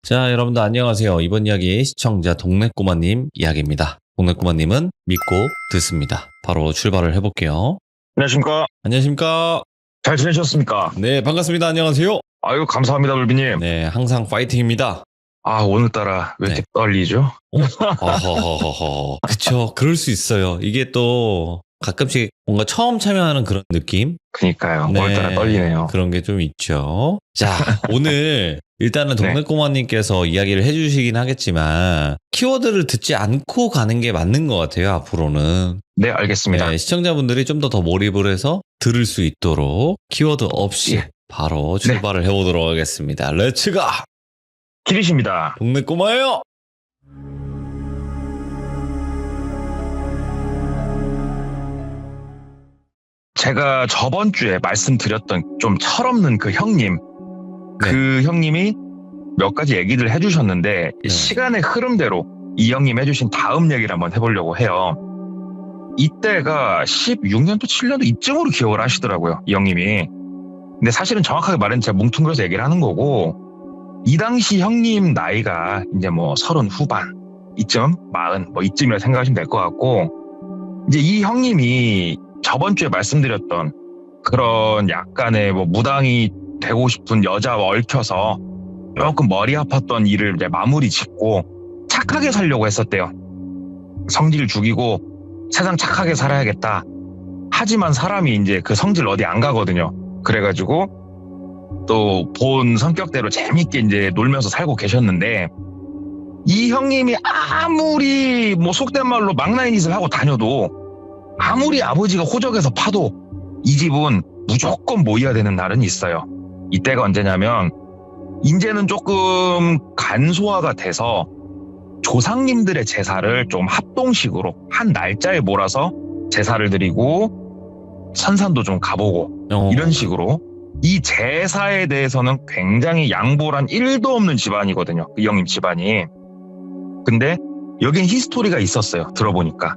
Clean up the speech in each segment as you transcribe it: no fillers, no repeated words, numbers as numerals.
자, 여러분들 안녕하세요. 이번 이야기 시청자 동네꼬마님 이야기입니다. 동네꼬마님은 믿고 듣습니다. 바로 출발을 해볼게요. 안녕하십니까. 안녕하십니까? 잘 지내셨습니까? 네, 반갑습니다. 안녕하세요. 아유, 감사합니다, 물비님. 네, 항상 파이팅입니다. 아, 오늘따라 왜 이렇게 떨리죠? 허허허허. 그쵸, 그럴 수 있어요. 이게 또 가끔씩 뭔가 처음 참여하는 그런 느낌? 그니까요. 네, 오늘따라 떨리네요. 그런 게 좀 있죠. 자, 오늘 일단은 네. 동네꼬마님께서 이야기를 해주시긴 하겠지만 키워드를 듣지 않고 가는 게 맞는 것 같아요, 앞으로는. 네, 알겠습니다. 네, 시청자분들이 좀 더 몰입을 해서 들을 수 있도록 키워드 없이 예. 바로 출발을 해보도록 하겠습니다. 렛츠가! 키리십니다. 동네꼬마예요! 제가 저번 주에 말씀드렸던 좀 철없는 그 형님, 네. 그 형님이 몇 가지 얘기를 해주셨는데 네. 시간의 흐름대로 이 형님 해주신 다음 얘기를 한번 해보려고 해요. 이때가 16년도 7년도 이쯤으로 기억을 하시더라고요, 이 형님이. 근데 사실은 정확하게 말하면 제가 뭉뚱그려서 얘기를 하는 거고, 이 당시 형님 나이가 이제 뭐 30 후반 이쯤, 40 뭐 이쯤이라 생각하시면 될 것 같고, 이제 이 형님이 저번 주에 말씀드렸던 그런 약간의 뭐 무당이 되고 싶은 여자와 얽혀서 조금 머리 아팠던 일을 이제 마무리 짓고 착하게 살려고 했었대요. 성질 죽이고 세상 착하게 살아야겠다. 하지만 사람이 이제 그 성질 어디 안 가거든요. 그래가지고 또 본 성격대로 재밌게 이제 놀면서 살고 계셨는데, 이 형님이 아무리 뭐 속된 말로 망나니 짓을 하고 다녀도, 아무리 아버지가 호적에서 파도 이 집은 무조건 모여야 되는 날은 있어요. 이때가 언제냐면 이제는 조금 간소화가 돼서 조상님들의 제사를 좀 합동식으로 한 날짜에 몰아서 제사를 드리고 선산도 좀 가보고 이런 식으로, 이 제사에 대해서는 굉장히 양보란 1도 없는 집안이거든요, 이 형님 집안이. 근데 여긴 히스토리가 있었어요. 들어보니까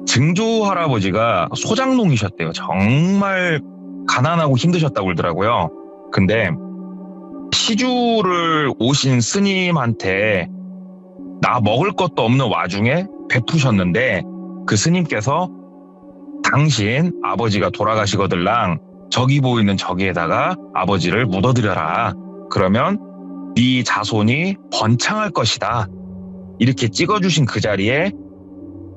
증조 할아버지가 소장농이셨대요. 정말 가난하고 힘드셨다고 그러더라고요. 근데 시주를 오신 스님한테 나 먹을 것도 없는 와중에 베푸셨는데, 그 스님께서 당신 아버지가 돌아가시거들랑 저기 보이는 저기에다가 아버지를 묻어드려라. 그러면 네 자손이 번창할 것이다. 이렇게 찍어주신 그 자리에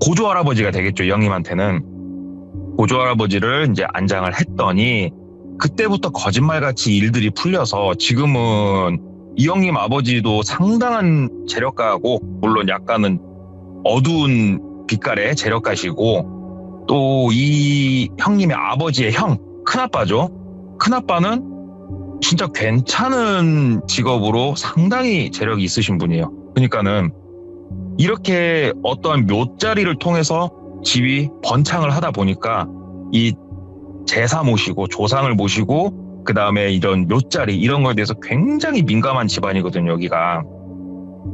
고조 할아버지가 되겠죠, 이 형님한테는. 고조 할아버지를 이제 안장을 했더니 그때부터 거짓말같이 일들이 풀려서 지금은 이 형님 아버지도 상당한 재력가고, 물론 약간은 어두운 빛깔의 재력가시고, 또 이 형님의 아버지의 형, 큰아빠죠. 큰아빠는 진짜 괜찮은 직업으로 상당히 재력이 있으신 분이에요. 그러니까는 이렇게 어떠한 묘자리를 통해서 집이 번창을 하다 보니까 이 제사 모시고 조상을 모시고 그 다음에 이런 묘자리 이런 거에 대해서 굉장히 민감한 집안이거든요, 여기가.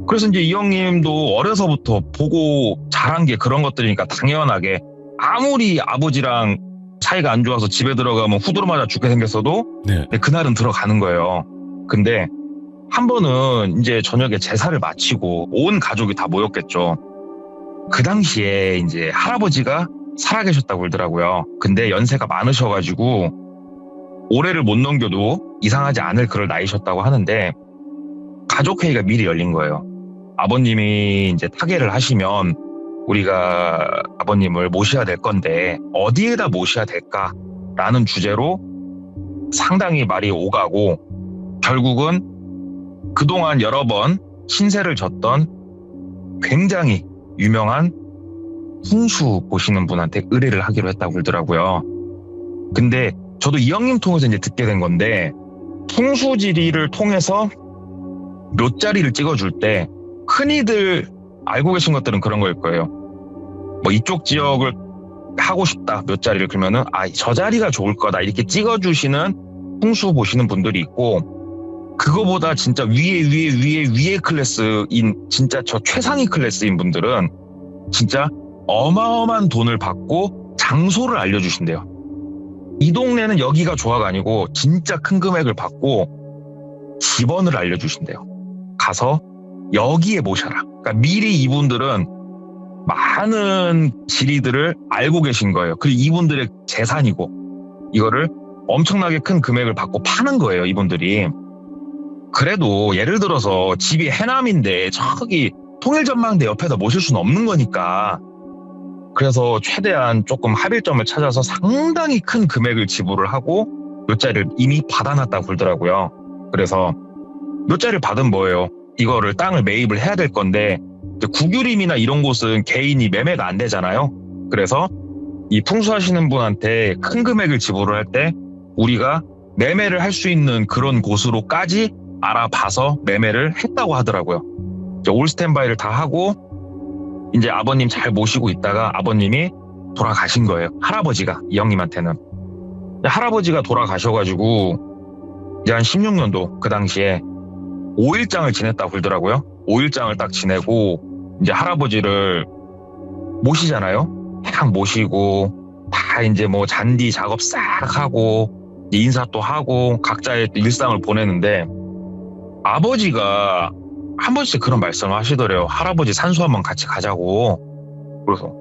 그래서 이제 이 형님도 어려서부터 보고 자란 게 그런 것들이니까 당연하게 아무리 아버지랑 사이가 안 좋아서 집에 들어가면 후드로 맞아 죽게 생겼어도 네. 그날은 들어가는 거예요. 근데 한 번은 이제 저녁에 제사를 마치고 온 가족이 다 모였겠죠. 그 당시에 이제 할아버지가 살아계셨다고 그러더라고요. 근데 연세가 많으셔가지고 올해를 못 넘겨도 이상하지 않을 그럴 나이셨다고 하는데, 가족회의가 미리 열린 거예요. 아버님이 이제 타계를 하시면 우리가 아버님을 모셔야 될 건데 어디에다 모셔야 될까라는 주제로 상당히 말이 오가고, 결국은 그동안 여러 번 신세를 졌던 굉장히 유명한 풍수 보시는 분한테 의뢰를 하기로 했다고 그러더라고요. 근데 저도 이 형님 통해서 이제 듣게 된 건데, 풍수지리를 통해서 묘자리를 찍어줄 때 흔히들 알고 계신 것들은 그런 거일 거예요. 뭐 이쪽 지역을 하고 싶다, 묘자리를. 그러면은 저 자리가 좋을 거다 이렇게 찍어주시는 풍수 보시는 분들이 있고, 그거보다 진짜 위에 클래스인, 진짜 저 최상위 클래스인 분들은 진짜 어마어마한 돈을 받고 장소를 알려주신대요. 이 동네는 여기가 좋아가 아니고 진짜 큰 금액을 받고 집원을 알려주신대요. 가서 여기에 모셔라. 그러니까 미리 이분들은 많은 지리들을 알고 계신 거예요. 그리고 이분들의 재산이고 이거를 엄청나게 큰 금액을 받고 파는 거예요, 이분들이. 그래도 예를 들어서 집이 해남인데 저기 통일전망대 옆에다 모실 수는 없는 거니까 그래서 최대한 조금 합의점을 찾아서 상당히 큰 금액을 지불을 하고 묘자를 이미 받아놨다고 그러더라고요. 그래서 묘자를 받은 뭐예요? 이거를 땅을 매입을 해야 될 건데 국유림이나 이런 곳은 개인이 매매가 안 되잖아요. 그래서 이 풍수하시는 분한테 큰 금액을 지불을 할 때 우리가 매매를 할 수 있는 그런 곳으로까지 알아봐서 매매를 했다고 하더라고요. 이제 올 스탠바이를 다 하고 이제 아버님 잘 모시고 있다가 아버님이 돌아가신 거예요. 할아버지가, 이 형님한테는. 할아버지가 돌아가셔가지고 이제 한 16년도 그 당시에 5일장을 지냈다고 그러더라고요. 5일장을 딱 지내고 이제 할아버지를 모시잖아요. 딱 모시고 다 이제 뭐 잔디 작업 싹 하고 인사 또 하고 각자의 일상을 보내는데 아버지가 한 번씩 그런 말씀을 하시더래요. 할아버지 산소 한번 같이 가자고. 그래서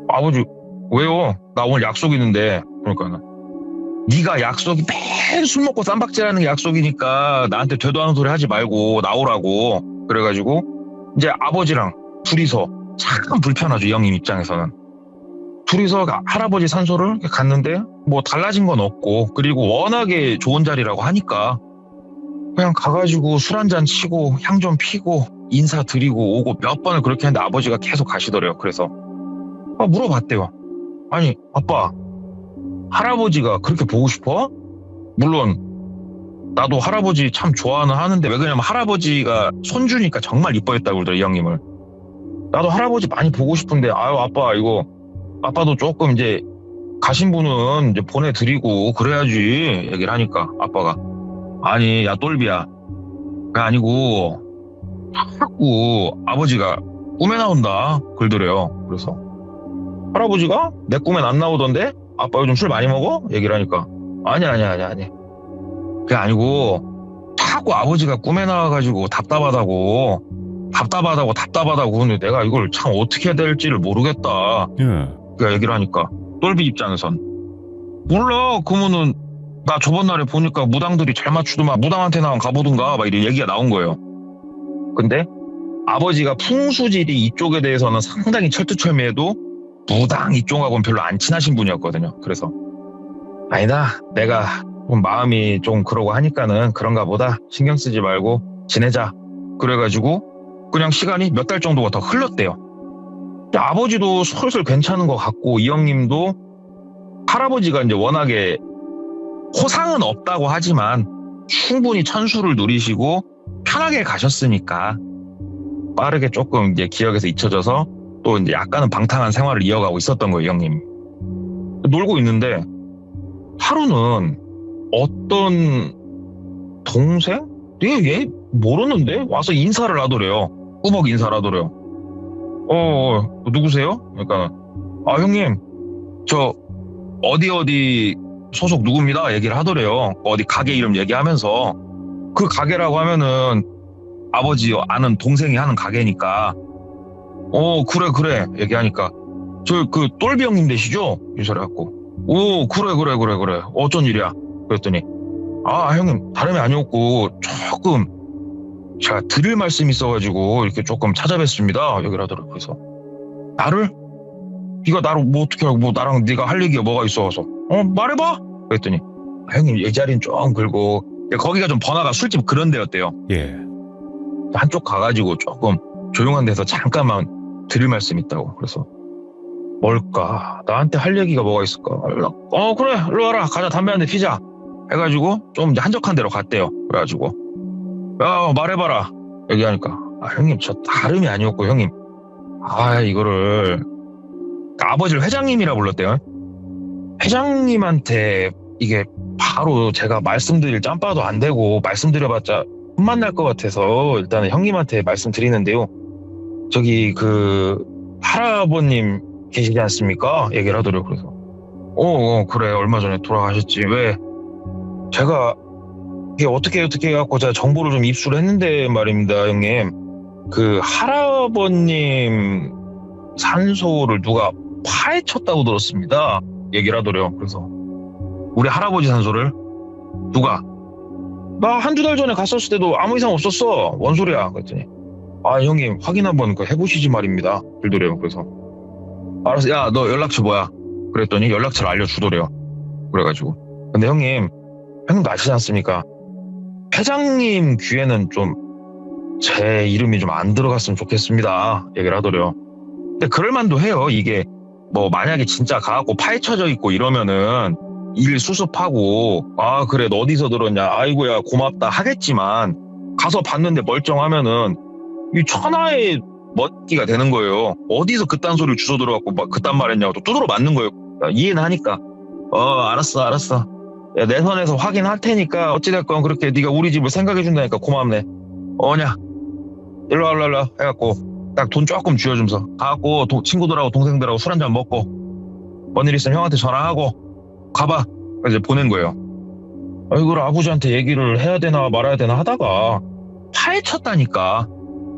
아버지 왜요? 나 오늘 약속 있는데. 그러니까 네가 약속이 매일 술 먹고 쌈박질하는 게 약속이니까 나한테 되도 않은 소리 하지 말고 나오라고. 그래가지고 이제 아버지랑 둘이서 참 불편하죠, 이 형님 입장에서는. 둘이서 할아버지 산소를 갔는데 뭐 달라진 건 없고 그리고 워낙에 좋은 자리라고 하니까 그냥 가가지고 술 한잔 치고 향 좀 피고 인사드리고 오고 몇 번을 그렇게 했는데 아버지가 계속 가시더래요. 그래서 물어봤대요. 아니 아빠, 할아버지가 그렇게 보고 싶어? 물론 나도 할아버지 참 좋아는 하는데 왜 그러냐면 할아버지가 손주니까 정말 이뻐했다고 그러더라고요, 이 형님을. 나도 할아버지 많이 보고 싶은데 아유 아빠 이거 아빠도 조금 이제 가신 분은 이제 보내드리고 그래야지 얘기를 하니까 아빠가 아니 야 똘비야 그게 아니고 자꾸 아버지가 꿈에 나온다 그러더래요. 그래서 할아버지가 내 꿈엔 안 나오던데 아빠 요즘 술 많이 먹어? 얘기를 하니까 아니 그게 아니고 자꾸 아버지가 꿈에 나와가지고 답답하다고 근데 내가 이걸 참 어떻게 해야 될지를 모르겠다. 그러니까 얘기를 하니까 똘비 입장에선 몰라 그러면은 나 저번날에 보니까 무당들이 잘 맞추더만 무당한테 나만 가보든가 막 이런 얘기가 나온 거예요. 근데 아버지가 풍수지리 이쪽에 대해서는 상당히 철두철미해도 무당 이쪽하고는 별로 안 친하신 분이었거든요. 그래서 아니다 내가 마음이 좀 그러고 하니까는 그런가 보다 신경 쓰지 말고 지내자. 그래가지고 그냥 시간이 몇 달 정도가 더 흘렀대요. 아버지도 슬슬 괜찮은 것 같고 이 형님도 할아버지가 이제 워낙에 호상은 없다고 하지만 충분히 천수를 누리시고 편하게 가셨으니까 빠르게 조금 이제 기억에서 잊혀져서 또 이제 약간은 방탕한 생활을 이어가고 있었던 거예요, 이 형님이. 놀고 있는데 하루는 어떤 동생? 얘 모르는데 와서 인사를 하더래요. 꾸벅 인사를 하더래요. 누구세요? 그러니까 형님 저 어디 소속 누굽니다 얘기를 하더래요. 어디 가게 이름 얘기하면서 그 가게라고 하면은 아버지 아는 동생이 하는 가게니까 그래 얘기하니까 저 그 똘비 형님 되시죠? 이 소리 갖고 그래 어쩐 일이야? 그랬더니 형님 다름이 아니었고 조금 제가 드릴 말씀이 있어가지고 이렇게 조금 찾아뵙습니다 얘기를 하더라고요. 그래서 네가 나를 뭐 어떻게 하고 뭐 나랑 네가 할 얘기가 뭐가 있어서 말해봐 그랬더니 형님 이 자리는 좀 그리고 거기가 좀 번화가 술집 그런 데였대요. 예. 한쪽 가가지고 조금 조용한 데서 잠깐만 드릴 말씀이 있다고. 그래서 뭘까 나한테 할 얘기가 뭐가 있을까. 그래 일로 와라 가자 담배 한 대 피자 해가지고 좀 이제 한적한 데로 갔대요. 그래가지고 야 말해봐라 얘기하니까 형님 저 다름이 아니었고 형님 이거를 아버지를 회장님이라 불렀대요. 회장님한테 이게 바로 제가 말씀드릴 짬바도 안 되고 말씀드려봤자 혼만 날 것 같아서 일단은 형님한테 말씀드리는데요. 저기 그 할아버님 계시지 않습니까? 얘기를 하더라고요. 그래서 그래 얼마 전에 돌아가셨지. 왜 제가 이게 어떻게 해갖고 제가 정보를 좀 입수를 했는데 말입니다, 형님. 그 할아버님 산소를 누가 파헤쳤다고 들었습니다. 얘기를 하더래요. 그래서 우리 할아버지 산소를 누가? 나 한두 달 전에 갔었을 때도 아무 이상 없었어. 뭔 소리야? 그랬더니 아 형님 확인 한번 해보시지 말입니다. 그러더래요. 그래서 알았어. 야 너 연락처 뭐야? 그랬더니 연락처를 알려주더래요. 그래가지고 근데 형님도 아시지 않습니까? 회장님 귀에는 좀 제 이름이 좀 안 들어갔으면 좋겠습니다. 얘기를 하더래요. 근데 그럴만도 해요. 이게 뭐 만약에 진짜 가갖고 파헤쳐져 있고 이러면은 일 수습하고 아 그래 너 어디서 들었냐 아이고야 고맙다 하겠지만 가서 봤는데 멀쩡하면은 이 천하의 멋기가 되는 거예요. 어디서 그딴 소리를 주워 들어갖고 막 그딴 말 했냐고 또 두드러 맞는 거예요. 이해는 하니까 알았어 야, 내 선에서 확인할 테니까 어찌됐건 그렇게 네가 우리 집을 생각해 준다니까 고맙네. 어냐 일로 와 해갖고 딱 돈 조금 쥐어주면서 가갖고 친구들하고 동생들하고 술 한잔 먹고 뭔 일 있으면 형한테 전화하고 가봐. 이제 보낸 거예요. 이걸 아버지한테 얘기를 해야 되나 말아야 되나 하다가 파헤쳤다니까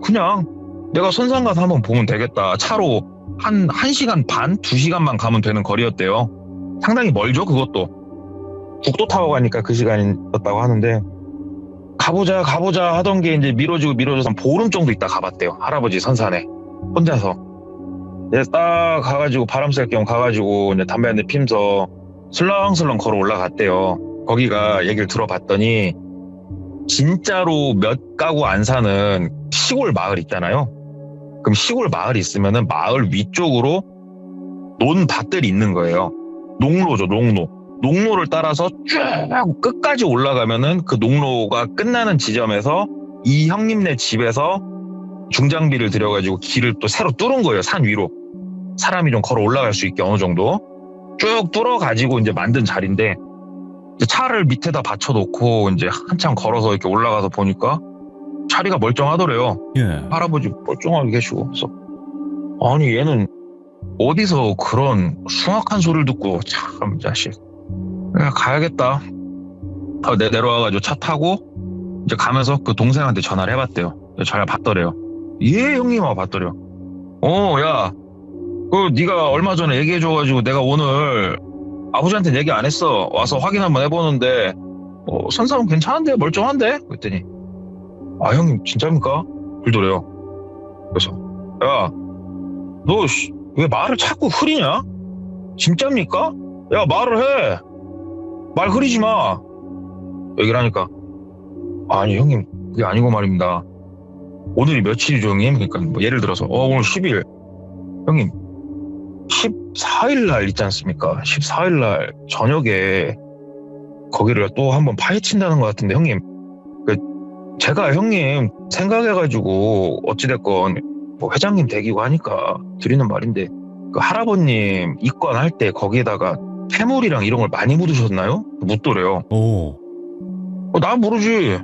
그냥 내가 선상 가서 한번 보면 되겠다. 차로 한 1시간 반, 2시간만 가면 되는 거리였대요. 상당히 멀죠 그것도. 국도 타고 가니까 그 시간이었다고 하는데 가보자 하던 게 이제 미뤄져서 보름 정도 있다 가봤대요. 할아버지 선산에 혼자서. 이제 딱 가가지고 바람 쐴 겸 가가지고 이제 담배 한 대 피면서 슬렁슬렁 걸어 올라갔대요. 거기가 얘기를 들어봤더니 진짜로 몇 가구 안 사는 시골 마을 있잖아요. 그럼 시골 마을이 있으면은 마을 위쪽으로 논밭들이 있는 거예요. 농로죠, 농로를 따라서 쭉 끝까지 올라가면은 그 농로가 끝나는 지점에서 이 형님네 집에서 중장비를 들여가지고 길을 또 새로 뚫은 거예요. 산 위로. 사람이 좀 걸어 올라갈 수 있게 어느 정도. 쭉 뚫어가지고 이제 만든 자리인데 이제 차를 밑에다 받쳐놓고 이제 한참 걸어서 이렇게 올라가서 보니까 자리가 멀쩡하더래요. 예. 할아버지 멀쩡하게 계시고. 그래서 아니 얘는 어디서 그런 숭악한 소리를 듣고 참 자식. 그냥 가야겠다. 내려와가지고 차 타고 이제 가면서 그 동생한테 전화를 해봤대요. 전화 받더래요. 예 형님 하고 받더래요. 야 네가 얼마 전에 얘기해줘가지고 내가 오늘 아버지한테 얘기 안 했어. 와서 확인 한번 해보는데 선상은 괜찮은데 멀쩡한데? 그랬더니 아 형님 진짜입니까? 그러더래요. 그래서 야 너 왜 말을 자꾸 흐리냐? 진짜입니까? 야 말을 해. 말 흐리지 마. 얘기를 하니까 아니 형님 그게 아니고 말입니다. 오늘이 며칠이죠 형님? 그러니까 뭐 예를 들어서 오늘 10일 형님 14일 날 있지 않습니까? 14일 날 저녁에 거기를 또 한번 파헤친다는 것 같은데 형님 제가 형님 생각해가지고 어찌됐건 뭐 회장님 댁이고 하니까 드리는 말인데 그 할아버님 입관할 때 거기에다가 폐물이랑 이런 걸 많이 묻으셨나요? 묻더래요. 나 모르지.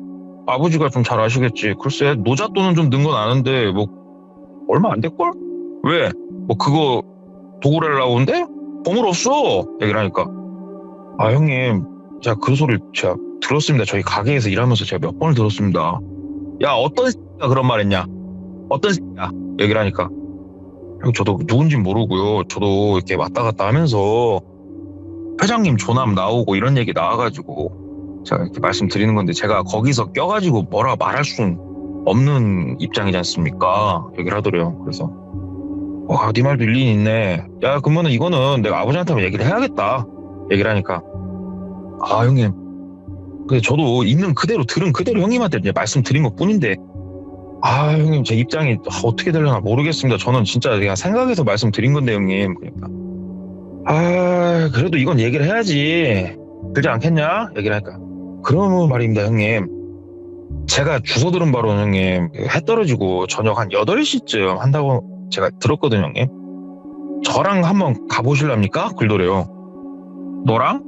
아버지가 좀 잘 아시겠지. 글쎄 노잣돈은 좀 는 건 아는데 뭐 얼마 안 될걸? 왜? 뭐 그거 도구를 나오는데? 보물 없어. 얘기를 하니까 아 형님 제가 그 소리를 제가 들었습니다. 저희 가게에서 일하면서 제가 몇 번을 들었습니다. 야 어떤 새끼가 그런 말 했냐? 어떤 새끼야? 얘기를 하니까 저도 누군지 모르고요. 저도 이렇게 왔다 갔다 하면서 회장님 조남 나오고 이런 얘기 나와가지고 제가 이렇게 말씀드리는 건데 제가 거기서 껴가지고 뭐라 말할 수는 없는 입장이지 않습니까? 얘기를 하더래요. 그래서 네 말도 일리 있네. 야 그러면은 이거는 내가 아버지한테 한번 얘기를 해야겠다. 얘기를 하니까 아 형님 근데 저도 있는 그대로 들은 그대로 형님한테 이제 말씀드린 것 뿐인데 아 형님 제 입장이 어떻게 되려나 모르겠습니다. 저는 진짜 그냥 생각해서 말씀드린 건데 형님. 그러니까 그래도 이건 얘기를 해야지 그러지 않겠냐? 얘기를 하니까 그러면 말입니다 형님 제가 주워 들은 바로는 형님 해 떨어지고 저녁 한 8시쯤 한다고 제가 들었거든요 형님. 저랑 한번 가보실랍니까? 그러더래요. 너랑?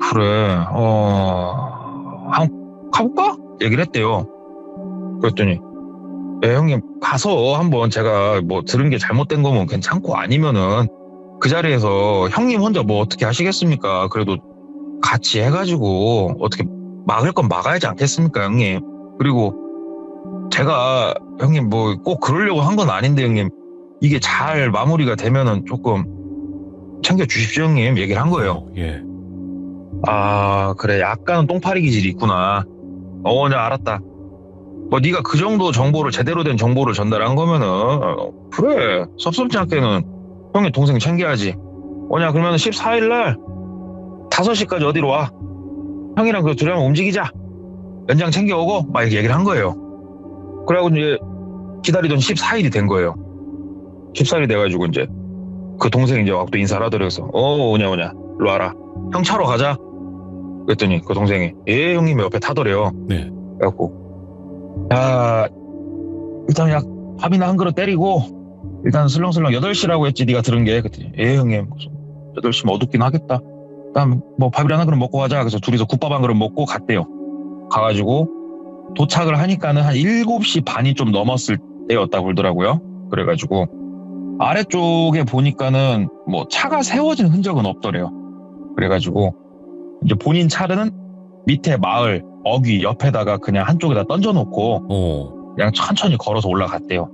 그래 한번 가볼까? 얘기를 했대요. 그랬더니 형님 가서 한번 제가 뭐 들은 게 잘못된 거면 괜찮고 아니면은 그 자리에서 형님 혼자 뭐 어떻게 하시겠습니까? 그래도 같이 해가지고 어떻게 막을 건 막아야지 않겠습니까, 형님? 그리고 제가 형님 뭐 꼭 그러려고 한 건 아닌데 형님, 이게 잘 마무리가 되면은 조금 챙겨주십시오 형님, 얘기를 한 거예요. 예. 아, 그래, 약간은 똥파리 기질이 있구나. 네, 알았다. 뭐 네가 그 정도 정보를, 제대로 된 정보를 전달한 거면은 그래, 섭섭지 않게는 형의 동생 챙겨야지. 그러면 14일 날 5시까지 어디로 와. 형이랑 그 둘이 한번 움직이자. 연장 챙겨오고 막 이렇게 얘기를 한 거예요. 그래가지고 이제 기다리던 14일이 된 거예요. 14일이 돼가지고 이제 그 동생이 이제 와서 또 인사를 하더래서 오냐 일로 와라, 형 차로 가자. 그랬더니 그 동생이 예 형님 옆에 타더래요. 네. 그래갖고 야 일단 그냥 밥이나 한 그릇 때리고 일단 슬렁슬렁 8시라고 했지 네가 들은 게. 그랬더니 예 형님 8시면 어둡긴 하겠다. 일단 뭐 밥이나 한 그릇 먹고 가자. 그래서 둘이서 국밥 한 그릇 먹고 갔대요. 가가지고 도착을 하니까는 한 7시 반이 좀 넘었을 때였다고 그러더라고요. 그래가지고 아래쪽에 보니까는 뭐 차가 세워진 흔적은 없더래요. 그래가지고 이제 본인 차는 밑에 마을 어귀 옆에다가 그냥 한쪽에다 던져놓고 그냥 천천히 걸어서 올라갔대요.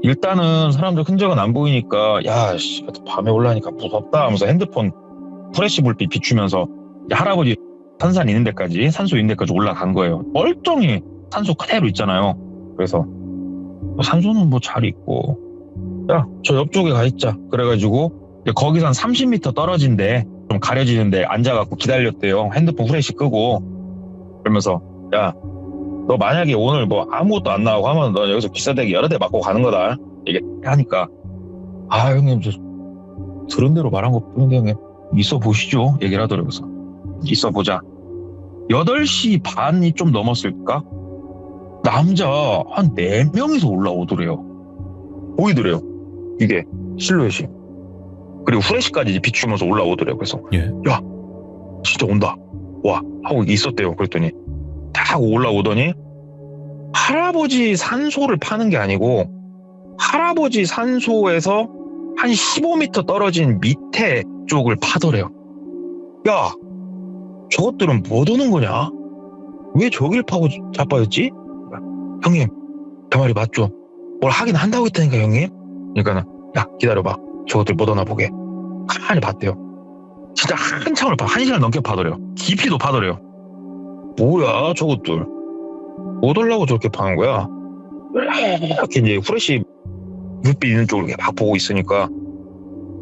일단은 사람들 흔적은 안 보이니까 야 씨, 밤에 올라가니까 무섭다 하면서 핸드폰 프레시 불빛 비추면서 할아버지 산산 있는 데까지, 산소 있는 데까지 올라간 거예요. 멀쩡히 산소 그대로 있잖아요. 그래서 산소는 뭐 잘 있고 야 저 옆쪽에 가 있자. 그래가지고 거기서 한 30m 떨어진데 좀 가려지는데 앉아갖고 기다렸대요. 핸드폰 프레시 끄고. 그러면서 야 너 만약에 오늘 뭐 아무것도 안 나오고 하면 너 여기서 기사대기 여러 대 맞고 가는 거다. 얘기하니까 아 형님 저 들은 대로 말한 거 뿐인데 형님 있어 보시죠. 얘기를 하더라고요. 그래서 있어 보자. 8시 반이 좀 넘었을까? 남자 한 4명이서 올라오더래요. 보이더래요. 이게 실루엣이. 그리고 후레쉬까지 이제 비추면서 올라오더래요. 그래서 예. 야 진짜 온다. 와 하고 있었대요. 그랬더니 딱 올라오더니 할아버지 산소를 파는 게 아니고 할아버지 산소에서 한 15m 떨어진 밑에 쪽을 파더래요. 야 저것들은 뭐 도는 거냐? 왜 저길 파고 자빠졌지? 형님 그 말이 맞죠? 뭘 하긴 한다고 했다니까 형님. 그러니까는 야 기다려봐, 저것들 뭐 도나 보게. 가만히 봤대요. 진짜 한참을 1시간 넘게 파더래요. 깊이도 파더래요. 뭐야 저것들 뭐 달라고 저렇게 파는 거야? 이렇게 이제 후레쉬 불빛 있는 쪽을 이렇게 막 보고 있으니까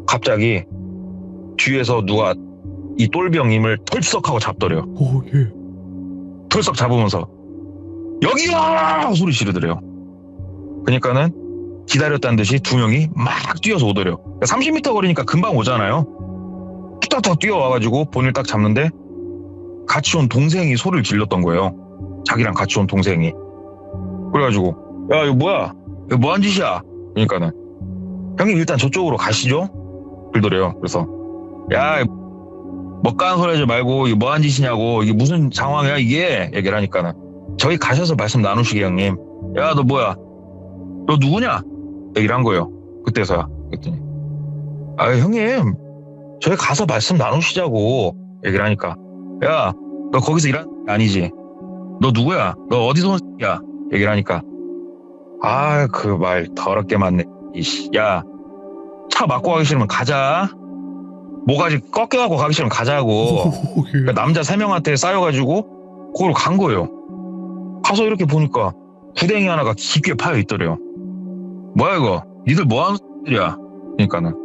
갑자기 뒤에서 누가 이 똘병님을 털썩하고 잡더래요. 예. 털썩 잡으면서 여기야 소리 지르더래요. 그러니까는 기다렸다는 듯이 2명이 막 뛰어서 오더래요. 30m 거리니까 금방 오잖아요. 뚝딱뚝 뛰어와가지고 본인을 딱 잡는데 같이 온 동생이 소리를 질렀던 거예요. 자기랑 같이 온 동생이. 그래가지고 야 이거 뭐야? 이거 뭐한 짓이야? 그러니까는 형님 일단 저쪽으로 가시죠. 그러더래요. 그래서 야 먹가는 소리 하지 말고 이게 뭐한 짓이냐고, 이게 무슨 상황이야 이게, 얘기를 하니까는 저희 가셔서 말씀 나누시게 형님. 야 너 뭐야? 너 누구냐? 얘기를 한 거예요. 그때서야. 그랬더니 아 형님 저희 가서 말씀 나누시자고 얘기를 하니까 야 너 거기서 일하는 게 아니지? 너 누구야? 너 어디서 온 새끼야? 얘기를 하니까 아 그 말 더럽게 맞네. 이씨 야 차 막고 가기 싫으면 가자. 모가지 꺾여갖고 가기 싫으면 가자고. 그러니까 남자 3명한테 쌓여가지고 거기로 간 거예요. 가서 이렇게 보니까 구덩이 하나가 깊게 파여 있더래요. 뭐야 이거? 니들 뭐하는 소리야? 그러니까는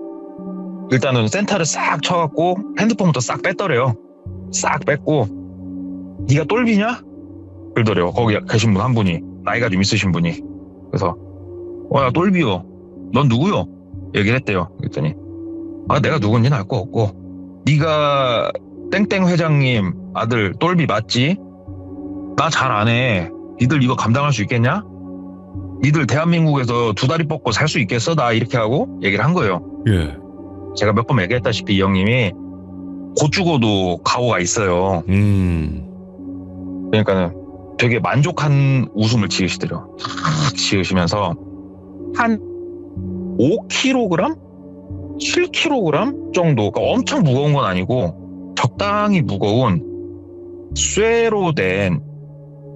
일단은 센터를 싹 쳐갖고 핸드폰부터 싹 뺐더래요. 싹 뺐고 니가 똘비냐? 그러더래요. 거기 계신 분 한 분이, 나이가 좀 있으신 분이. 그래서 나 똘비요. 넌 누구요? 얘기를 했대요. 그랬더니 아 내가 누군지는 알 거 없고 네가 땡땡 회장님 아들 똘비 맞지? 나 잘 안 해. 니들 이거 감당할 수 있겠냐? 니들 대한민국에서 2다리 뻗고 살 수 있겠어? 나 이렇게 하고 얘기를 한 거예요. 예. 제가 몇 번 얘기했다시피 이 형님이 곧 죽어도 각오가 있어요. 그러니까는 되게 만족한 웃음을 지으시더래요. 탁 지으시면서 한 5kg? 7kg 정도, 그러니까 엄청 무거운 건 아니고 적당히 무거운 쇠로 된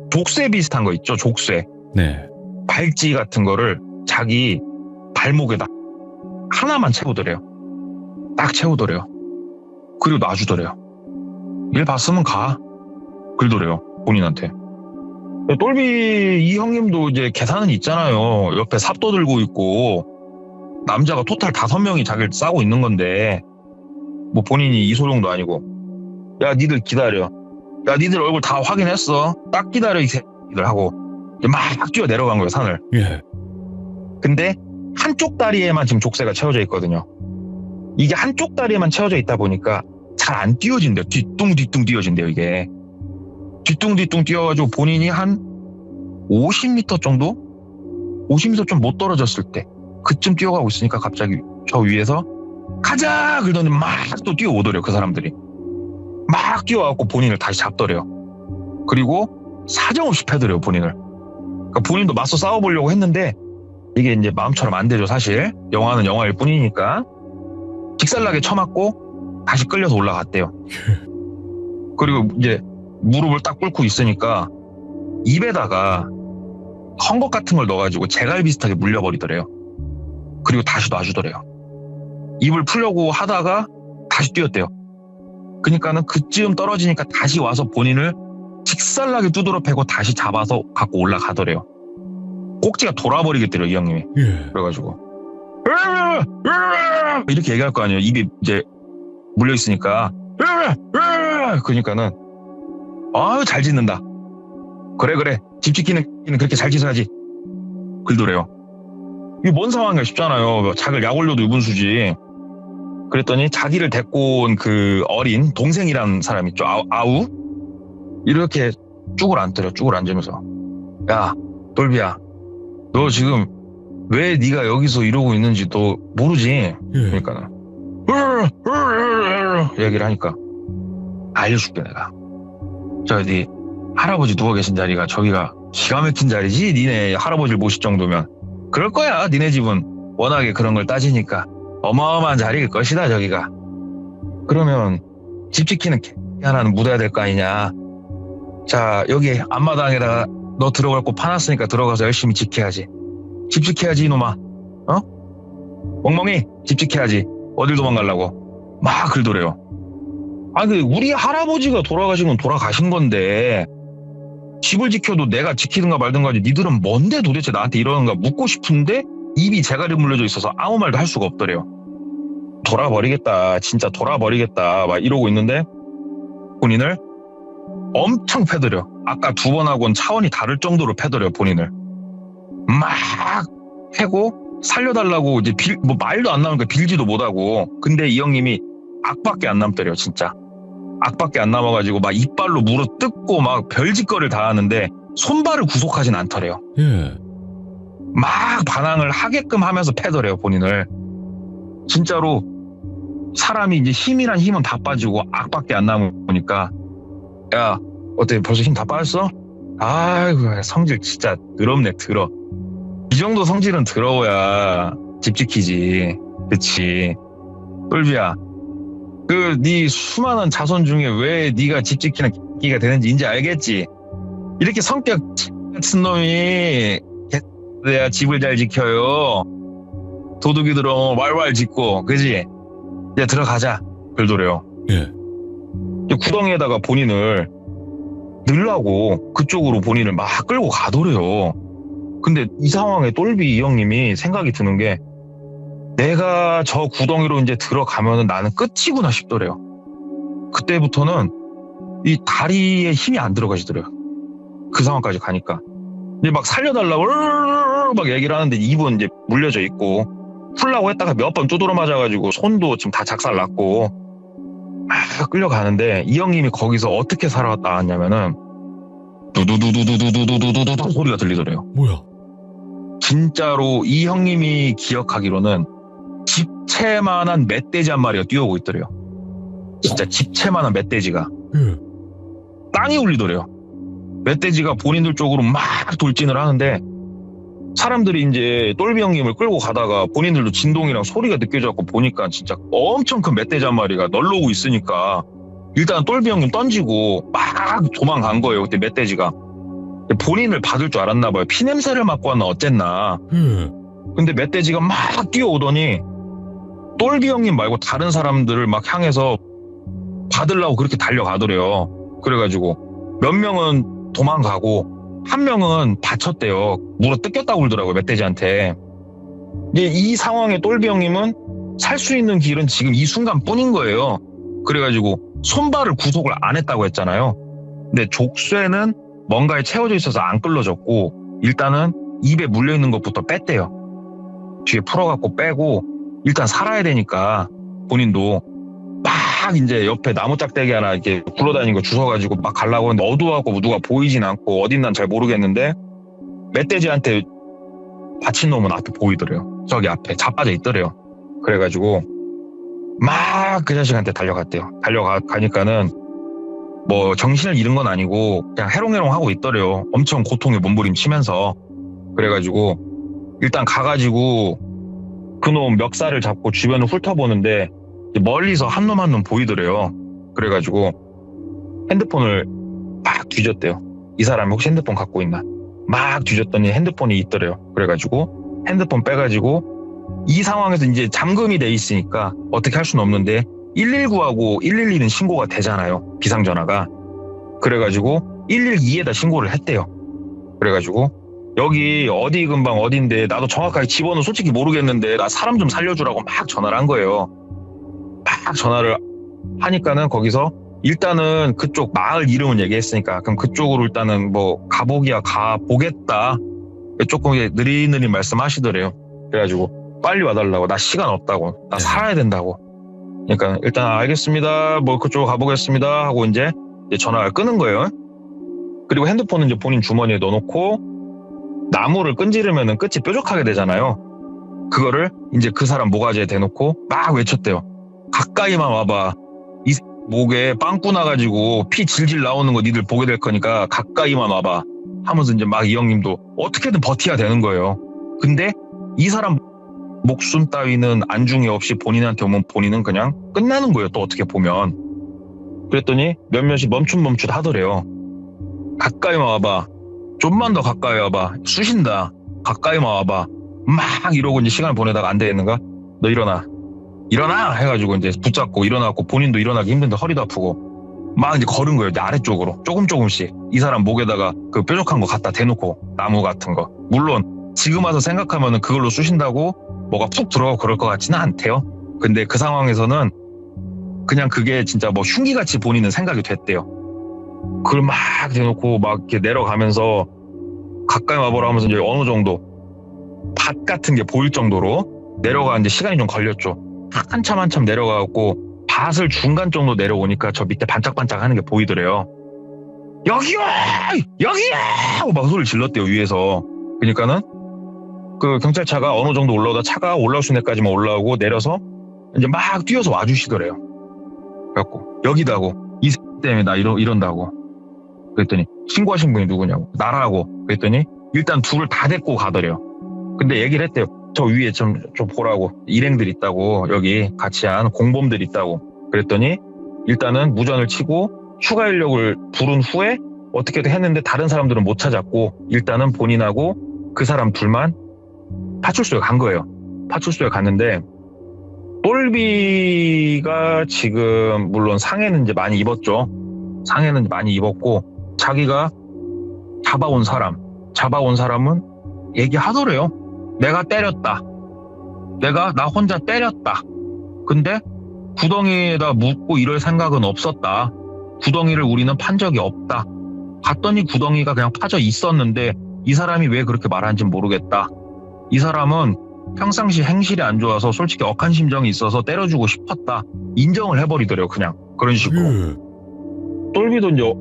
족쇄 비슷한 거 있죠? 족쇄. 네. 발찌 같은 거를 자기 발목에다 하나만 채우더래요. 딱 채우더래요. 그리고 놔주더래요. 일 봤으면 가. 그러더래요. 본인한테. 똘비 이 형님도 이제 계산은 있잖아요. 옆에 삽도 들고 있고 남자가 토탈 5명이 자기를 싸고 있는 건데 뭐 본인이 이소룡도 아니고 야 니들 기다려. 야 니들 얼굴 다 확인했어. 딱 기다려 이 새끼들 하고 막 뛰어 내려간 거예요 산을. 예. 근데 한쪽 다리에만 지금 족쇄가 채워져 있거든요. 이게 한쪽 다리에만 채워져 있다 보니까 잘 안 뛰어진대요. 뒤뚱뒤뚱 뛰어진대요 이게. 뒤뚱뒤뚱 뛰어가지고 본인이 한 50m 정도? 50m 좀 못 떨어졌을 때 그쯤 뛰어가고 있으니까 갑자기 저 위에서 가자! 그러더니 막 또 뛰어오더래요 그 사람들이. 막 뛰어와갖고 본인을 다시 잡더래요. 그리고 사정없이 패더래요 본인을. 그러니까 본인도 맞서 싸워보려고 했는데 이게 이제 마음처럼 안 되죠 사실. 영화는 영화일 뿐이니까. 직살나게 쳐맞고 다시 끌려서 올라갔대요. 그리고 이제 무릎을 딱 꿇고 있으니까 입에다가 헝겊 같은 걸 넣어가지고 재갈 비슷하게 물려버리더래요. 그리고 다시 놔주더래요. 입을 풀려고 하다가 다시 뛰었대요. 그러니까는 그쯤 떨어지니까 다시 와서 본인을 직살나게 두드러 패고 다시 잡아서 갖고 올라가더래요. 꼭지가 돌아버리겠더래요 이 형님이. 예. 그래가지고 이렇게 얘기할 거 아니에요. 입이 이제 물려 있으니까. 그러니까는 아유 잘 짓는다. 그래 집 지키는 그렇게 잘 짓어야지. 그러더래요. 이게 뭔 상황이야 싶잖아요. 자기를 약 올려도 유분수지. 그랬더니 자기를 데리고 온 그 어린 동생이란 사람 있죠. 아우 이렇게 쭉을 앉더래요. 쭉을 앉으면서 야 똘비야 너 지금 왜 네가 여기서 이러고 있는지 너 모르지? 예. 그러니까는 얘기를 하니까 알려줄게 내가. 저기 할아버지 누워 계신 자리가 저기가 기가 막힌 자리지. 니네 할아버지를 모실 정도면 그럴 거야. 니네 집은 워낙에 그런 걸 따지니까 어마어마한 자리일 것이다 저기가. 그러면 집 지키는 개 하나는 묻어야 될 거 아니냐. 자 여기 앞마당에다가 너 들어갈 곳 파놨으니까 들어가서 열심히 지켜야지. 집 지켜야지 이놈아. 멍멍이 집 지켜야지. 어딜 도망가려고 막 그러더래요. 아니 우리 할아버지가 돌아가신 건 돌아가신 건데 집을 지켜도 내가 지키든가 말든가 하지. 니들은 뭔데 도대체 나한테 이러는가 묻고 싶은데 입이 재갈이 물려져 있어서 아무 말도 할 수가 없더래요. 돌아버리겠다 진짜 돌아버리겠다 막 이러고 있는데 본인을 엄청 패더려. 아까 2번하고는 차원이 다를 정도로 패더려 본인을. 막 패고 살려달라고 이제 뭐 말도 안 나오니까 빌지도 못하고. 근데 이 형님이 악밖에 안 남더래요 진짜. 악밖에 안 남아가지고 막 이빨로 물어 뜯고 막 별짓거리를 다 하는데 손발을 구속하진 않더래요. 예. 막 반항을 하게끔 하면서 패더래요 본인을. 진짜로 사람이 이제 힘이란 힘은 다 빠지고 악밖에 안 남으니까 야 어때 벌써 힘 다 빠졌어? 아이고 성질 진짜 더럽네 더러. 이 정도 성질은 더러워야 집 지키지. 그치 똘비야 그 네 수많은 자손 중에 왜 네가 집 지키는 끼가 되는지 이제 알겠지? 이렇게 성격 같은 놈이 개야 집을 잘 지켜요. 도둑이 들어오면 왈왈 짖고 그지? 이제 들어가자 그러더래요. 예. 구덩이에다가 본인을 넣으려고 그쪽으로 본인을 막 끌고 가더래요. 근데 이 상황에 똘비 이 형님이 생각이 드는 게 내가 저 구덩이로 이제 들어가면은 나는 끝이구나 싶더래요. 그때부터는 이 다리에 힘이 안 들어가시더래요. 그 상황까지 가니까. 이제 막 살려달라고 막 얘기를 하는데 입은 이제 물려져 있고 풀라고 했다가 몇 번 두드러 맞아가지고 손도 지금 다 작살 났고 막 끌려가는데 이 형님이 거기서 어떻게 살아왔다 왔냐면은 두두두두두두두두두두 소리가 들리더래요. 뭐야? 진짜로 이 형님이 기억하기로는 집채만한 멧돼지 한 마리가 뛰어오고 있더래요. 진짜 집채만한 멧돼지가. 예. 땅이 울리더래요. 멧돼지가 본인들 쪽으로 막 돌진을 하는데 사람들이 이제 똘비 형님을 끌고 가다가 본인들도 진동이랑 소리가 느껴져갖고 보니까 진짜 엄청 큰 멧돼지 한 마리가 널러오고 있으니까 일단 똘비 형님 던지고 막 도망간 거예요. 그때 멧돼지가. 본인을 받을 줄 알았나 봐요. 피냄새를 맡고 왔나 어쨌나. 근데 멧돼지가 막 뛰어오더니 똘비 형님 말고 다른 사람들을 막 향해서 받으려고 그렇게 달려가더래요. 그래가지고 몇 명은 도망가고 한 명은 다쳤대요. 물어 뜯겼다고 그러더라고요. 멧돼지한테. 이 상황에 똘비 형님은 살 수 있는 길은 지금 이 순간뿐인 거예요. 그래가지고 손발을 구속을 안 했다고 했잖아요. 근데 족쇄는 뭔가에 채워져 있어서 안 끌러졌고 일단은 입에 물려있는 것부터 뺐대요. 뒤에 풀어갖고 빼고 일단 살아야 되니까 본인도 막 이제 옆에 나무 짝대기 하나 이렇게 굴러다니는 거 주워가지고 막 가려고 하는데 어두워갖고 누가 보이진 않고 어딘 난 잘 모르겠는데 멧돼지한테 다친 놈은 앞에 보이더래요. 저기 앞에 자빠져 있더래요. 그래가지고 막 그 자식한테 달려갔대요. 달려가니까는 뭐 정신을 잃은 건 아니고 그냥 해롱해롱 하고 있더래요. 엄청 고통에 몸부림치면서. 그래가지고 일단 가가지고 그놈 멱살을 잡고 주변을 훑어보는데 멀리서 한 놈 한 놈 보이더래요. 그래가지고 핸드폰을 막 뒤졌대요. 이 사람이 혹시 핸드폰 갖고 있나. 막 뒤졌더니 핸드폰이 있더래요. 그래가지고 핸드폰 빼가지고 이 상황에서 이제 잠금이 돼 있으니까 어떻게 할 수는 없는데 119하고 112는 신고가 되잖아요. 비상전화가. 그래가지고 112에다 신고를 했대요. 그래가지고 여기 어디 근방 어딘데 나도 정확하게 집어는 솔직히 모르겠는데 나 사람 좀 살려주라고 막 전화를 한 거예요. 막 전화를 하니까는 거기서 일단은 그쪽 마을 이름은 얘기했으니까 그럼 그쪽으로 일단은 뭐 가보기야 가보겠다. 조금 느릿느릿 말씀하시더래요. 그래가지고 빨리 와달라고. 나 시간 없다고. 나 살아야 된다고. 그러니까 일단 알겠습니다. 뭐 그쪽으로 가보겠습니다 하고 이제 전화를 끊은 거예요. 그리고 핸드폰은 이제 본인 주머니에 넣어놓고 나무를 끈지르면은 끝이 뾰족하게 되잖아요. 그거를 이제 그 사람 모가지에 대놓고 막 외쳤대요. 가까이만 와봐. 이 목에 빵꾸 나가지고 피 질질 나오는 거 니들 보게 될 거니까 가까이만 와봐. 하면서 이제 막 이 형님도 어떻게든 버텨야 되는 거예요. 근데 이 사람 목숨 따위는 안중에 없이 본인한테 오면 본인은 그냥 끝나는 거예요. 또 어떻게 보면. 그랬더니 몇몇이 멈춤 하더래요. 가까이만 와봐. 좀만 더 가까이 와봐. 쑤신다. 가까이만 와봐. 막 이러고 이제 시간을 보내다가 안 되겠는가? 너 일어나. 일어나! 해가지고 이제 붙잡고 일어나고 본인도 일어나기 힘든데 허리도 아프고 막 이제 걸은 거예요. 이제 아래쪽으로. 조금씩. 이 사람 목에다가 그 뾰족한 거 갖다 대놓고 나무 같은 거. 물론 지금 와서 생각하면은 그걸로 쑤신다고 뭐가 푹 들어가고 그럴 것 같지는 않대요. 근데 그 상황에서는 그냥 그게 진짜 뭐 흉기같이 본인은 생각이 됐대요. 그걸 막 대놓고 막 이렇게 내려가면서 가까이 와보라 하면서 이제 어느 정도 밭 같은 게 보일 정도로 내려가는데 시간이 좀 걸렸죠. 한참 내려가고 밭을 중간 정도 내려오니까 저 밑에 반짝반짝 하는 게 보이더래요. 여기요! 여기요! 하고 막 소리를 질렀대요, 위에서. 그러니까는 그 경찰차가 어느 정도 올라오다 차가 올라올 수 있는 데까지만 올라오고 내려서 이제 막 뛰어서 와주시더래요. 그래갖고 여기다고. 이 때문에 나 이런다고. 그랬더니 신고하신 분이 누구냐고. 나라고. 그랬더니 일단 둘을 다 데리고 가더래요. 근데 얘기를 했대요. 저 위에 좀 보라고. 일행들 있다고. 여기 같이 한 공범들 있다고. 그랬더니 일단은 무전을 치고 추가 인력을 부른 후에 어떻게든 했는데 다른 사람들은 못 찾았고 일단은 본인하고 그 사람 둘만 파출소에 간 거예요. 파출소에 갔는데 똘비가 지금 물론 상해는 이제 많이 입었죠. 상해는 많이 입었고 자기가 잡아온 사람은 얘기하더래요. 내가 때렸다. 나 혼자 때렸다. 근데 구덩이에다 묻고 이럴 생각은 없었다. 구덩이를 우리는 판 적이 없다. 갔더니 구덩이가 그냥 파져 있었는데 이 사람이 왜 그렇게 말하는지 모르겠다. 이 사람은 평상시 행실이 안 좋아서 솔직히 억한 심정이 있어서 때려주고 싶었다. 인정을 해버리더래요. 그냥 그런 식으로. 똘비도 이제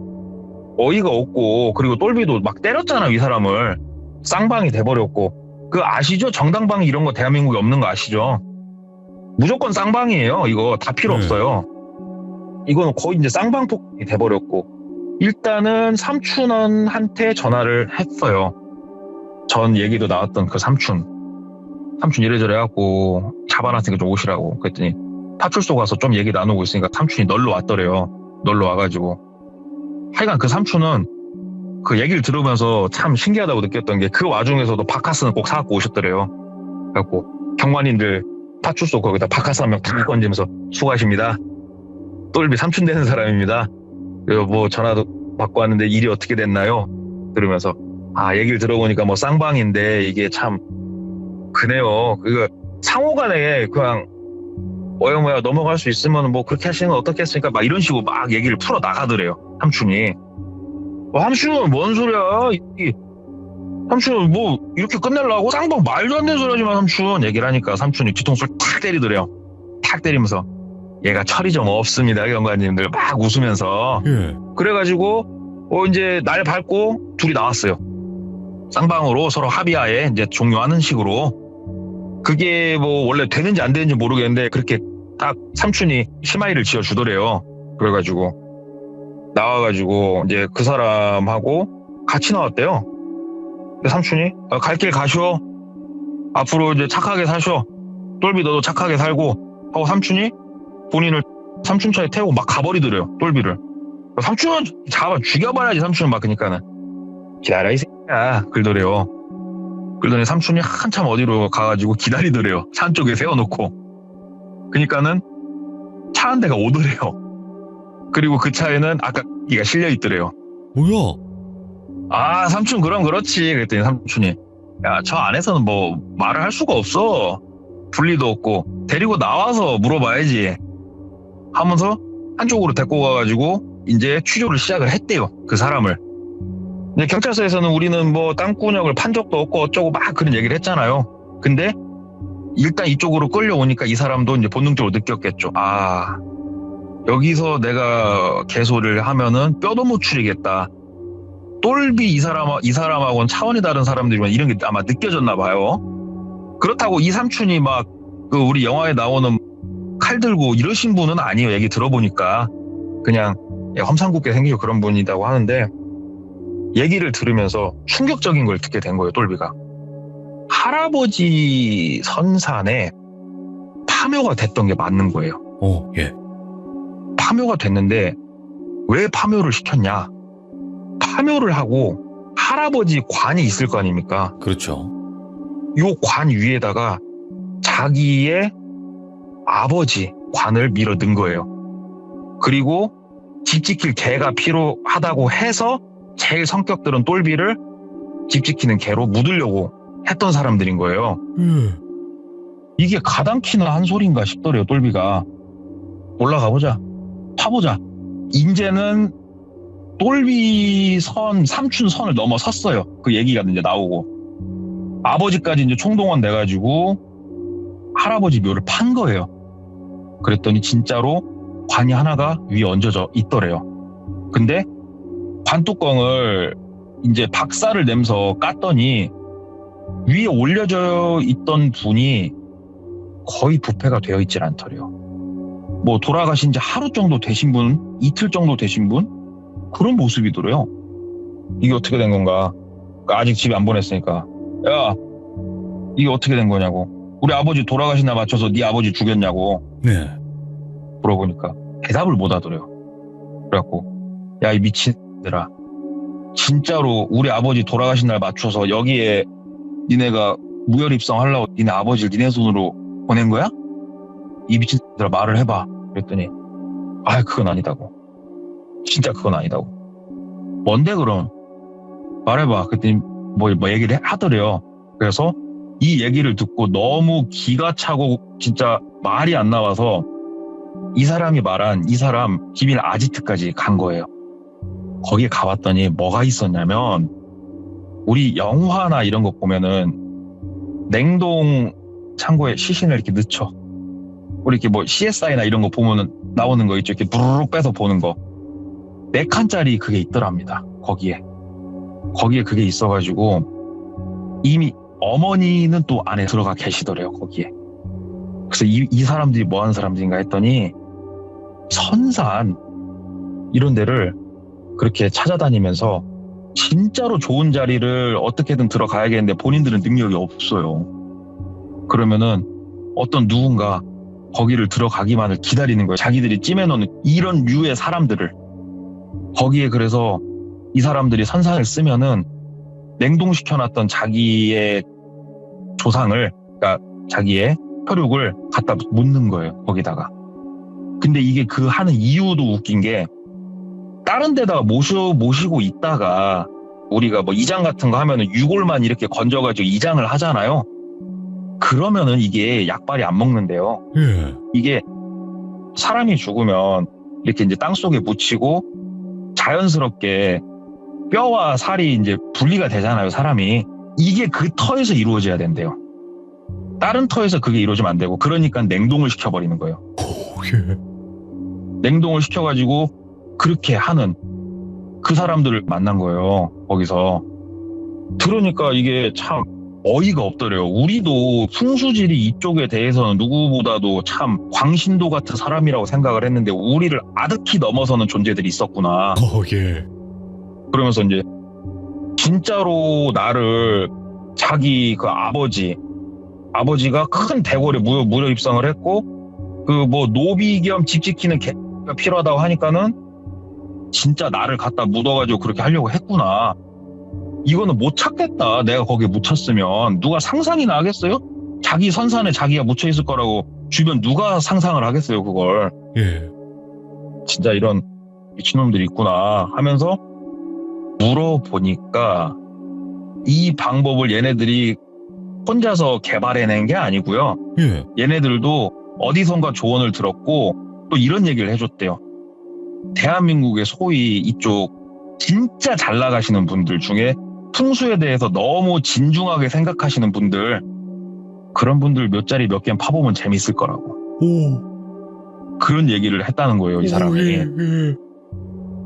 어이가 없고 그리고 똘비도 막 때렸잖아요. 이 사람을. 쌍방이 돼버렸고. 그 아시죠? 정당방위 이런 거 대한민국에 없는 거 아시죠? 무조건 쌍방이에요. 이거 다 필요 없어요. 이거는 거의 이제 쌍방폭이 돼버렸고. 일단은 삼촌한테 전화를 했어요. 전 얘기도 나왔던 그 삼촌 이래저래 해갖고 잡아놨으니까 좀 오시라고. 그랬더니 파출소 가서 좀 얘기 나누고 있으니까 삼촌이 널로 왔더래요. 놀러 와가지고. 하여간 그 삼촌은 그 얘기를 들으면서 참 신기하다고 느꼈던 게 그 와중에서도 바카스는 꼭 사갖고 오셨더래요. 그래갖고 경관인들 파출소 거기다 바카스 한 명 탁 던지면서 수고하십니다. 똘비 삼촌 되는 사람입니다. 그리고 뭐 전화도 받고 왔는데 일이 어떻게 됐나요? 들으면서 얘기를 들어보니까 뭐 쌍방인데 이게 참 그네요. 그거 상호간에 그냥 뭐야 넘어갈 수 있으면 뭐 그렇게 하시는 건 어떻겠습니까? 막 이런 식으로 막 얘기를 풀어 나가더래요. 삼촌이. 삼촌은 뭔 소리야? 삼촌은 뭐 이렇게 끝내려고 쌍방 말도 안 되는 소리 하지만 삼촌 얘기를 하니까 삼촌이 뒤통수를 탁 때리더래요. 탁 때리면서 얘가 철이 좀 없습니다. 경관님들 막 웃으면서. 예. 그래가지고 이제 날 밟고 둘이 나왔어요. 쌍방으로 서로 합의하에 이제 종료하는 식으로. 그게 뭐 원래 되는지 안 되는지 모르겠는데 그렇게 딱 삼촌이 심하이를 지어주더래요. 그래가지고 나와가지고 이제 그 사람하고 같이 나왔대요. 근데 삼촌이 갈 길 가쇼. 앞으로 이제 착하게 사쇼. 똘비 너도 착하게 살고 하고 삼촌이 본인을 삼촌 차에 태우고 막 가버리더래요. 똘비를. 삼촌은 잡아 죽여봐야지 삼촌은 막 그러니까는 기다려 이 새끼야 그러더래요. 그러더니 삼촌이 한참 어디로 가가지고 기다리더래요. 산 쪽에 세워놓고. 그러니까는 차 한 대가 오더래요. 그리고 그 차에는 아까 이가 실려있더래요. 뭐야? 삼촌 그럼 그렇지. 그랬더니 삼촌이 저 안에서는 뭐 말을 할 수가 없어. 분리도 없고 데리고 나와서 물어봐야지 하면서 한쪽으로 데리고 가가지고 이제 취조를 시작을 했대요. 그 사람을. 근데 경찰서에서는 우리는 뭐 땅구녕을 판 적도 없고 어쩌고 막 그런 얘기를 했잖아요. 근데 일단 이쪽으로 끌려오니까 이 사람도 이제 본능적으로 느꼈겠죠. 여기서 내가 개소리를 하면은 뼈도 못 추리겠다. 똘비 이 사람하고는 차원이 다른 사람들이면 이런 게 아마 느껴졌나 봐요. 그렇다고 이 삼촌이 막 그 우리 영화에 나오는 칼 들고 이러신 분은 아니에요. 얘기 들어보니까 그냥 험상궂게 생기고 그런 분이라고 하는데 얘기를 들으면서 충격적인 걸 듣게 된 거예요. 똘비가. 할아버지 선산에 파묘가 됐던 게 맞는 거예요. 예. 파묘가 됐는데 왜 파묘를 시켰냐? 파묘를 하고 할아버지 관이 있을 거 아닙니까? 그렇죠. 요 관 위에다가 자기의 아버지 관을 밀어 넣은 거예요. 그리고 집 지킬 개가 필요하다고 해서 제일 성격들은 똘비를 집 지키는 개로 묻으려고 했던 사람들인 거예요. 이게 가당키나 한 소린가 싶더래요. 똘비가. 올라가보자. 파보자. 이제는 똘비 선, 삼촌 선을 넘어섰어요. 그 얘기가 이제 나오고. 아버지까지 이제 총동원 돼가지고 할아버지 묘를 판 거예요. 그랬더니 진짜로 관이 하나가 위에 얹어져 있더래요. 근데 관뚜껑을 이제 박살을 내면서 깠더니 위에 올려져 있던 분이 거의 부패가 되어 있질 않더래요. 뭐 돌아가신 지 하루 정도 되신 분, 이틀 정도 되신 분? 그런 모습이더래요. 이게 어떻게 된 건가? 아직 집에 안 보냈으니까. 야, 이게 어떻게 된 거냐고. 우리 아버지 돌아가신 날 맞춰서 네 아버지 죽였냐고. 네. 물어보니까 대답을 못 하더래요. 그래갖고 야, 이 미친들아. 진짜로 우리 아버지 돌아가신 날 맞춰서 여기에 니네가 무혈 입성하려고 니네 아버지를 니네 손으로 보낸 거야? 이 미친들아 말을 해봐. 그랬더니 그건 아니다고. 진짜 그건 아니다고. 뭔데 그럼? 말해봐. 그랬더니 뭐 얘기를 하더래요. 그래서 이 얘기를 듣고 너무 기가 차고 진짜 말이 안 나와서 이 사람이 말한 이 사람 기빈 아지트까지 간 거예요. 거기에 가봤더니 뭐가 있었냐면 우리 영화나 이런 거 보면은 냉동 창고에 시신을 이렇게 넣죠. 우리 이렇게 뭐 CSI나 이런 거 보면은 나오는 거 있죠. 이렇게 부르륵 빼서 보는 거. 4칸짜리 그게 있더랍니다. 거기에 그게 있어가지고 이미 어머니는 또 안에 들어가 계시더래요. 거기에. 그래서 이 사람들이 뭐 하는 사람들인가 했더니 선산 이런 데를 그렇게 찾아다니면서 진짜로 좋은 자리를 어떻게든 들어가야겠는데 본인들은 능력이 없어요. 그러면은 어떤 누군가 거기를 들어가기만을 기다리는 거예요. 자기들이 찜해놓는 이런 류의 사람들을. 거기에 그래서 이 사람들이 선산을 쓰면은 냉동시켜놨던 자기의 조상을, 그러니까 자기의 혈육을 갖다 묻는 거예요, 거기다가. 근데 이게 그 하는 이유도 웃긴 게, 다른 데다가 모시고 있다가 우리가 뭐 이장 같은 거 하면은 유골만 이렇게 건져가지고 이장을 하잖아요. 그러면은 이게 약발이 안 먹는데요. 예. 이게 사람이 죽으면 이렇게 이제 땅 속에 묻히고 자연스럽게 뼈와 살이 이제 분리가 되잖아요, 사람이. 이게 그 터에서 이루어져야 된대요. 다른 터에서 그게 이루어지면 안 되고, 그러니까 냉동을 시켜버리는 거예요. 오, 예. 냉동을 시켜가지고 그렇게 하는 그 사람들을 만난 거예요, 거기서. 들으니까 이게 참 어이가 없더래요. 우리도 풍수지리 이쪽에 대해서는 누구보다도 참 광신도 같은 사람이라고 생각을 했는데 우리를 아득히 넘어서는 존재들이 있었구나. 예. 그러면서 이제 진짜로 나를 자기 그 아버지가 큰 대궐에 무료 입성을 했고, 그 뭐 노비 겸 집 지키는 개가 필요하다고 하니까는 진짜 나를 갖다 묻어가지고 그렇게 하려고 했구나. 이거는 못 찾겠다. 내가 거기에 묻혔으면. 누가 상상이 나겠어요? 자기 선산에 자기가 묻혀 있을 거라고 주변 누가 상상을 하겠어요, 그걸. 예. 진짜 이런 미친놈들이 있구나 하면서 물어보니까 이 방법을 얘네들이 혼자서 개발해낸 게 아니고요. 예. 얘네들도 어디선가 조언을 들었고 또 이런 얘기를 해줬대요. 대한민국의 소위 이쪽 진짜 잘 나가시는 분들 중에 풍수에 대해서 너무 진중하게 생각하시는 분들, 그런 분들 몇 자리 몇 개는 파보면 재밌을 거라고. 오. 그런 얘기를 했다는 거예요, 이 사람이. 예.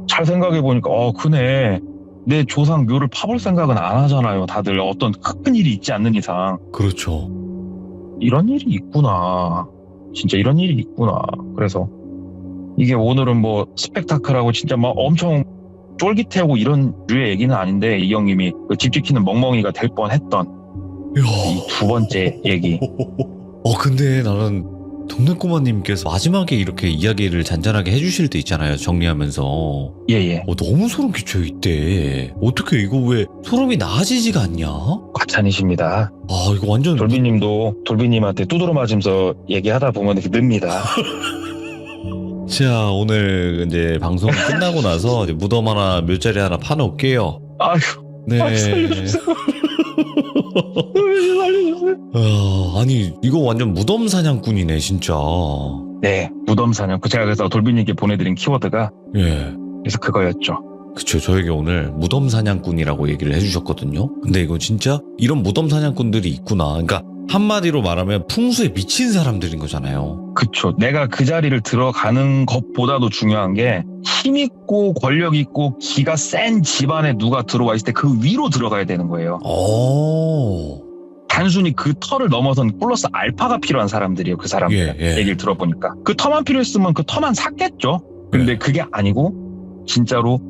잘 생각해보니까 그네. 내 조상 묘를 파볼 생각은 안 하잖아요, 다들. 어떤 큰 일이 있지 않는 이상. 그렇죠. 이런 일이 있구나. 진짜 이런 일이 있구나. 그래서 이게 오늘은 뭐 스펙타클하고 진짜 막 엄청 쫄깃해하고 이런 류의 얘기는 아닌데, 이 형님이 그 집 지키는 멍멍이가 될 뻔했던 이 두 번째 얘기. 근데 나는 동네꼬마님께서 마지막에 이렇게 이야기를 잔잔하게 해주실 때 있잖아요, 정리하면서. 예예. 너무 소름 끼쳐요, 이때. 어떻게 이거 왜 소름이 나아지지가 않냐? 과찬이십니다. 이거 완전. 돌비님한테 두드러 맞으면서 얘기하다 보면 이렇게 늡니다. 자, 오늘 이제 방송 끝나고 나서 이제 무덤 하나, 묘자리 하나 파놓을게요. 아휴. 네. 살려주세요. 살려주세요. 아니, 이거 완전 무덤 사냥꾼이네, 진짜. 네, 무덤 사냥. 제가 그래서 돌비님께 보내드린 키워드가 예. 그래서 그거였죠. 그쵸, 저에게 오늘 무덤 사냥꾼이라고 얘기를 해주셨거든요. 근데 이거 진짜 이런 무덤 사냥꾼들이 있구나. 그러니까 한마디로 말하면 풍수에 미친 사람들인 거잖아요. 그쵸. 내가 그 자리를 들어가는 것보다도 중요한 게 힘있고 권력있고 기가 센 집안에 누가 들어와 있을 때 그 위로 들어가야 되는 거예요. 단순히 그 터를 넘어선 플러스 알파가 필요한 사람들이에요. 그 사람들 얘기를 들어보니까. 그 터만 필요했으면 그 터만 샀겠죠. 근데 그게 아니고 진짜로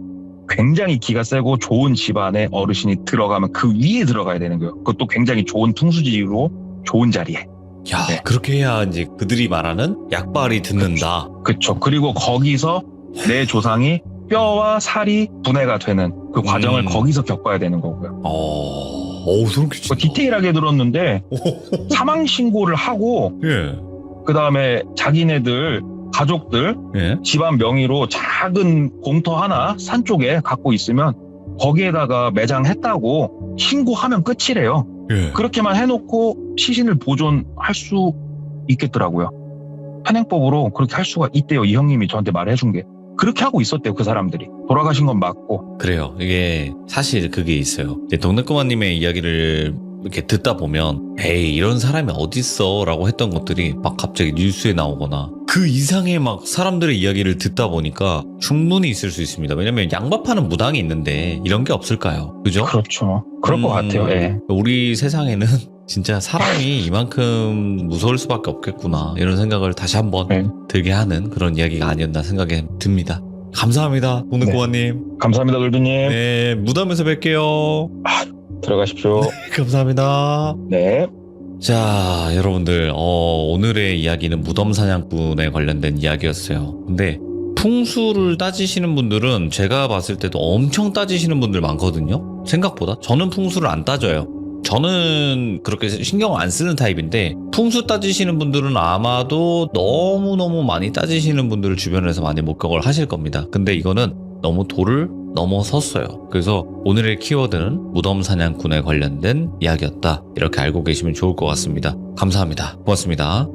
굉장히 기가 세고 좋은 집안에 어르신이 들어가면 그 위에 들어가야 되는 거예요. 그것도 굉장히 좋은 풍수지리로 좋은 자리에. 야, 네. 그렇게 해야 이제 그들이 말하는 약발이 듣는다. 그쵸. 그리고 거기서 내 조상이 뼈와 살이 분해가 되는 그 과정을 거기서 겪어야 되는 거고요. 소름 끼친다. 디테일하게 들었는데 사망 신고를 하고 예. 그 다음에 자기네들 가족들 예. 집안 명의로 작은 공터 하나 산 쪽에 갖고 있으면 거기에다가 매장했다고 신고하면 끝이래요. 예. 그렇게만 해놓고 시신을 보존할 수 있겠더라고요. 현행법으로 그렇게 할 수가 있대요. 이 형님이 저한테 말해준 게. 그렇게 하고 있었대요, 그 사람들이. 돌아가신 건 맞고. 그래요. 이게 사실 그게 있어요. 이제 동네꼬마님의 이야기를 이렇게 듣다 보면 에이, 이런 사람이 어딨어 라고 했던 것들이 막 갑자기 뉴스에 나오거나 그 이상의 막 사람들의 이야기를 듣다 보니까 충분히 있을 수 있습니다. 왜냐면 양밥하는 무당이 있는데 이런 게 없을까요? 그죠? 그렇죠. 그럴 것 같아요. 예. 우리 세상에는 진짜 사람이 이만큼 무서울 수밖에 없겠구나, 이런 생각을 다시 한번 들게 하는 그런 이야기가 아니었나 생각이 듭니다. 감사합니다, 동네꼬마님. 감사합니다, 돌비님. 네, 무덤에서 뵐게요. 들어가십시오. 감사합니다. 네. 자, 여러분들, 오늘의 이야기는 무덤 사냥꾼에 관련된 이야기였어요. 근데 풍수를 따지시는 분들은 제가 봤을 때도 엄청 따지시는 분들 많거든요. 생각보다. 저는 풍수를 안 따져요. 저는 그렇게 신경 안 쓰는 타입인데 풍수 따지시는 분들은 아마도 너무너무 많이 따지시는 분들을 주변에서 많이 목격을 하실 겁니다. 근데 이거는 너무 도를 넘어섰어요. 그래서 오늘의 키워드는 무덤 사냥꾼에 관련된 이야기였다. 이렇게 알고 계시면 좋을 것 같습니다. 감사합니다. 고맙습니다.